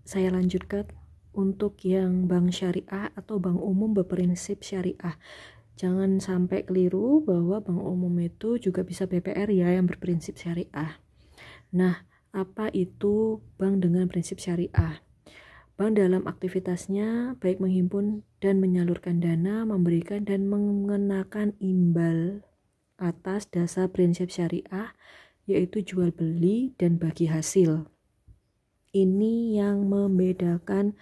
saya lanjutkan untuk yang bank syariah atau bank umum berprinsip syariah. Jangan sampai keliru bahwa bank umum itu juga bisa BPR ya yang berprinsip syariah. Nah, apa itu bank dengan prinsip syariah? Bank dalam aktivitasnya baik menghimpun dan menyalurkan dana, memberikan dan mengenakan imbal atas dasar prinsip syariah, yaitu jual beli dan bagi hasil. Ini yang membedakan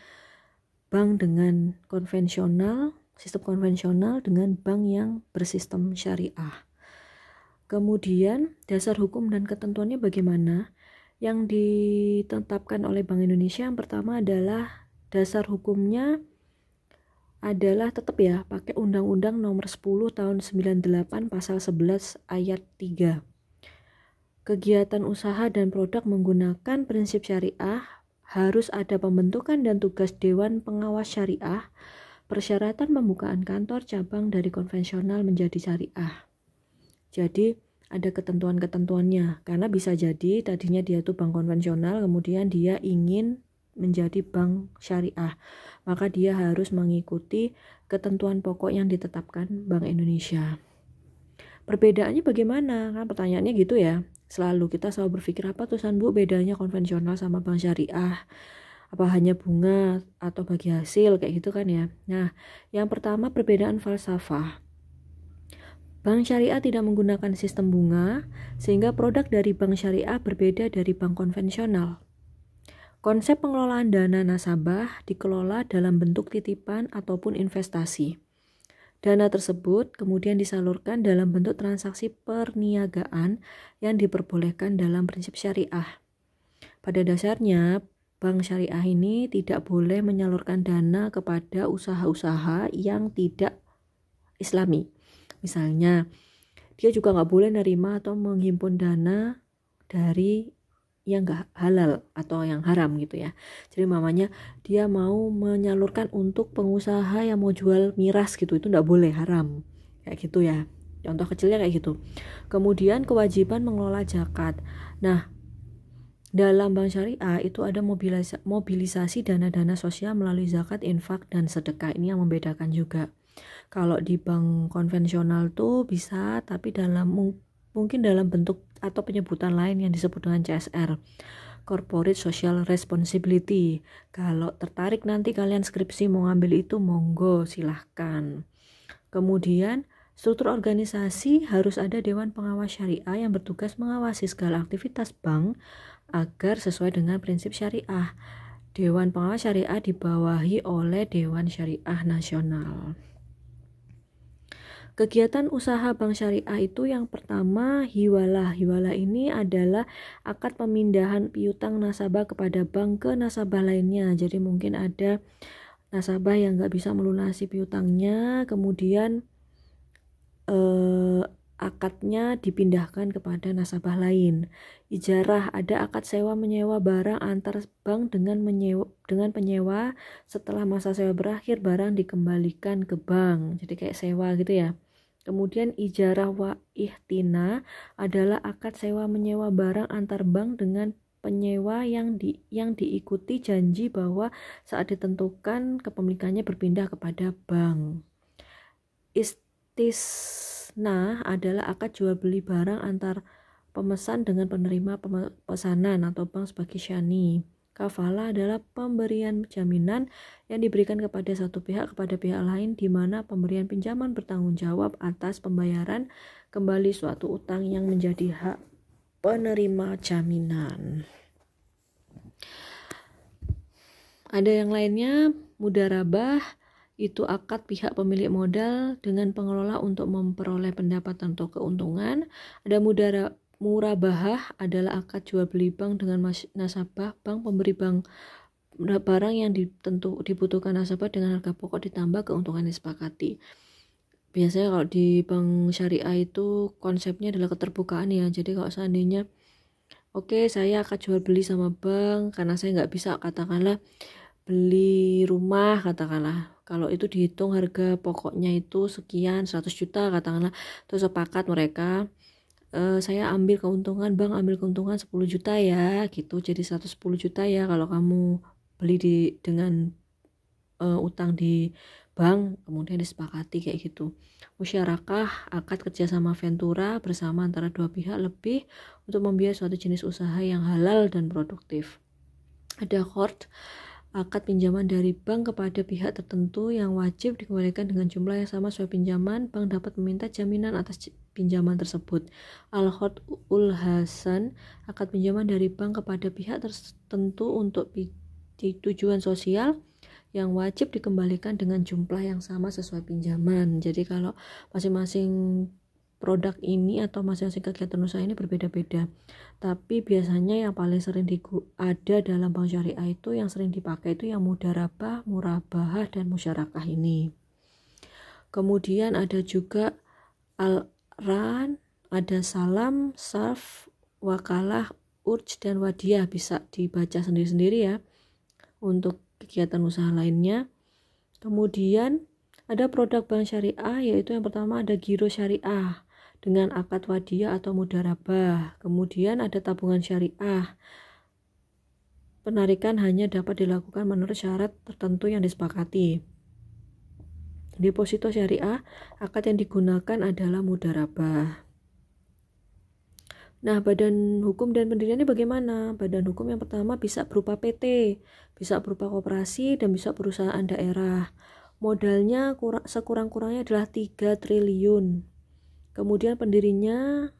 bank dengan konvensional, sistem konvensional dengan bank yang bersistem syariah. Kemudian dasar hukum dan ketentuannya bagaimana? Yang ditetapkan oleh Bank Indonesia yang pertama adalah dasar hukumnya adalah tetap ya pakai Undang-Undang Nomor 10 Tahun 98 Pasal 11 Ayat 3. Kegiatan usaha dan produk menggunakan prinsip syariah harus ada pembentukan dan tugas Dewan Pengawas Syariah, persyaratan pembukaan kantor cabang dari konvensional menjadi syariah. Jadi ada ketentuan-ketentuannya, karena bisa jadi tadinya dia tuh bank konvensional, kemudian dia ingin menjadi bank syariah, maka dia harus mengikuti ketentuan pokok yang ditetapkan Bank Indonesia. Perbedaannya bagaimana? Kan pertanyaannya gitu ya. Kita selalu berpikir apa tuh Bu bedanya konvensional sama bank syariah? Apa hanya bunga atau bagi hasil kayak gitu kan ya. Nah, yang pertama perbedaan falsafah. Bank syariah tidak menggunakan sistem bunga, sehingga produk dari bank syariah berbeda dari bank konvensional. Konsep pengelolaan dana nasabah dikelola dalam bentuk titipan ataupun investasi. Dana tersebut kemudian disalurkan dalam bentuk transaksi perniagaan yang diperbolehkan dalam prinsip syariah. Pada dasarnya, bank syariah ini tidak boleh menyalurkan dana kepada usaha-usaha yang tidak islami. Misalnya, dia juga nggak boleh nerima atau menghimpun dana dari yang nggak halal atau yang haram gitu ya. Jadi mamanya dia mau menyalurkan untuk pengusaha yang mau jual miras gitu, itu nggak boleh, haram kayak gitu ya. Contoh kecilnya kayak gitu. Kemudian kewajiban mengelola zakat. Nah, dalam bank syariah itu ada mobilisasi dana-dana sosial melalui zakat, infak, dan sedekah. Ini yang membedakan juga. Kalau di bank konvensional tuh bisa, tapi mungkin dalam bentuk atau penyebutan lain yang disebut dengan CSR, Corporate Social Responsibility. Kalau tertarik nanti kalian skripsi mau ngambil itu, monggo silahkan. Kemudian struktur organisasi harus ada Dewan Pengawas Syariah yang bertugas mengawasi segala aktivitas bank agar sesuai dengan prinsip syariah. Dewan Pengawas Syariah dibawahi oleh Dewan Syariah Nasional. Kegiatan usaha bank syariah itu yang pertama hiwalah. Hiwalah ini adalah akad pemindahan piutang nasabah kepada bank ke nasabah lainnya. Jadi mungkin ada nasabah yang nggak bisa melunasi piutangnya, kemudian akadnya dipindahkan kepada nasabah lain. Ijarah, ada akad sewa menyewa barang antar bank dengan penyewa. Setelah masa sewa berakhir, barang dikembalikan ke bank. Jadi kayak sewa gitu ya. Kemudian ijarah wa ihtina adalah akad sewa menyewa barang antar bank dengan penyewa yang diikuti janji bahwa saat ditentukan kepemilikannya berpindah kepada bank. Istisna adalah akad jual beli barang antar pemesan dengan penerima pesanan atau bank sebagai syani. Kafalah adalah pemberian jaminan yang diberikan kepada satu pihak kepada pihak lain, di mana pemberian pinjaman bertanggung jawab atas pembayaran kembali suatu utang yang menjadi hak penerima jaminan. Ada yang lainnya, mudharabah itu akad pihak pemilik modal dengan pengelola untuk memperoleh pendapatan atau keuntungan. Ada murabahah adalah akad jual beli bank dengan nasabah bank pemberi bank barang yang dibutuhkan nasabah dengan harga pokok ditambah keuntungan disepakati. Biasanya kalau di bank syariah itu konsepnya adalah keterbukaan ya. Jadi kalau seandainya saya akan jual beli sama bank karena saya nggak bisa katakanlah beli rumah katakanlah, kalau itu dihitung harga pokoknya itu sekian 100 juta katakanlah, terus sepakat mereka saya ambil keuntungan, bank ambil keuntungan 10 juta ya gitu, jadi 110 juta ya kalau kamu beli dengan utang di bank, kemudian disepakati kayak gitu. Musyarakah akad kerjasama ventura bersama antara dua pihak lebih untuk membiayai suatu jenis usaha yang halal dan produktif. Ada qard, akad pinjaman dari bank kepada pihak tertentu yang wajib dikembalikan dengan jumlah yang sama sesuai pinjaman. Bank dapat meminta jaminan atas pinjaman tersebut. Al-qard ul-hasan, akad pinjaman dari bank kepada pihak tertentu untuk tujuan sosial yang wajib dikembalikan dengan jumlah yang sama sesuai pinjaman. Jadi kalau masing-masing produk ini atau masing-masing kegiatan usaha ini berbeda-beda, tapi biasanya yang paling sering ada dalam bank syariah itu yang sering dipakai itu yang mudharabah, murabahah, dan musyarakah ini. Kemudian ada juga al-ran, ada salam, sarf, wakalah, urj, dan wadiyah. Bisa dibaca sendiri-sendiri ya untuk kegiatan usaha lainnya. Kemudian ada produk bank syariah, yaitu yang pertama ada giro syariah dengan akad wadiyah atau mudharabah. Kemudian ada tabungan syariah. Penarikan hanya dapat dilakukan menurut syarat tertentu yang disepakati. Deposito syariah, akad yang digunakan adalah mudharabah. Nah, badan hukum dan pendiriannya bagaimana? Badan hukum yang pertama bisa berupa PT, bisa berupa koperasi, dan bisa perusahaan daerah. Modalnya sekurang-kurangnya adalah 3 triliun. Kemudian pendirinya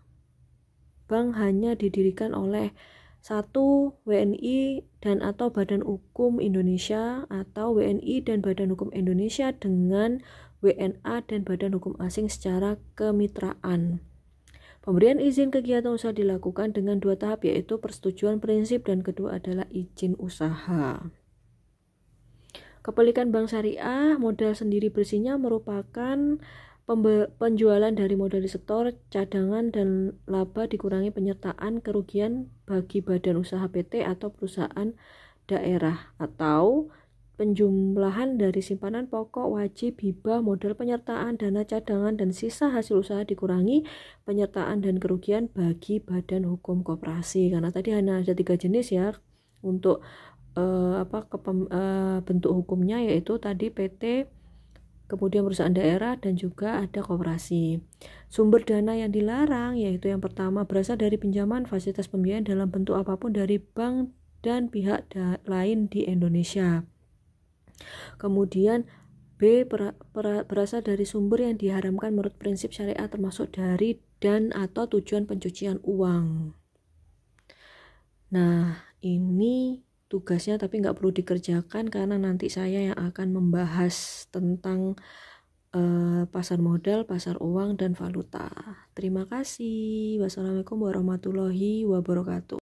bank hanya didirikan oleh 1 WNI dan atau Badan Hukum Indonesia atau WNI dan Badan Hukum Indonesia dengan WNA dan Badan Hukum Asing secara kemitraan. Pemberian izin kegiatan usaha dilakukan dengan 2 tahap, yaitu persetujuan prinsip dan kedua adalah izin usaha. Kepemilikan bank syariah, modal sendiri bersihnya merupakan penjualan dari modal di sektor cadangan dan laba dikurangi penyertaan kerugian bagi badan usaha PT atau perusahaan daerah, atau penjumlahan dari simpanan pokok, wajib, hibah, modal penyertaan, dana cadangan, dan sisa hasil usaha dikurangi penyertaan dan kerugian bagi badan hukum koperasi. Karena tadi hanya ada 3 jenis ya untuk bentuk hukumnya, yaitu tadi PT, kemudian perusahaan daerah, dan juga ada koperasi. Sumber dana yang dilarang yaitu yang pertama berasal dari pinjaman, fasilitas pembiayaan dalam bentuk apapun dari bank dan pihak lain di Indonesia. Kemudian B, berasal dari sumber yang diharamkan menurut prinsip syariah termasuk dari dan atau tujuan pencucian uang. Nah, ini tugasnya tapi nggak perlu dikerjakan karena nanti saya yang akan membahas tentang pasar modal, pasar uang, dan valuta. Terima kasih. Wassalamualaikum warahmatullahi wabarakatuh.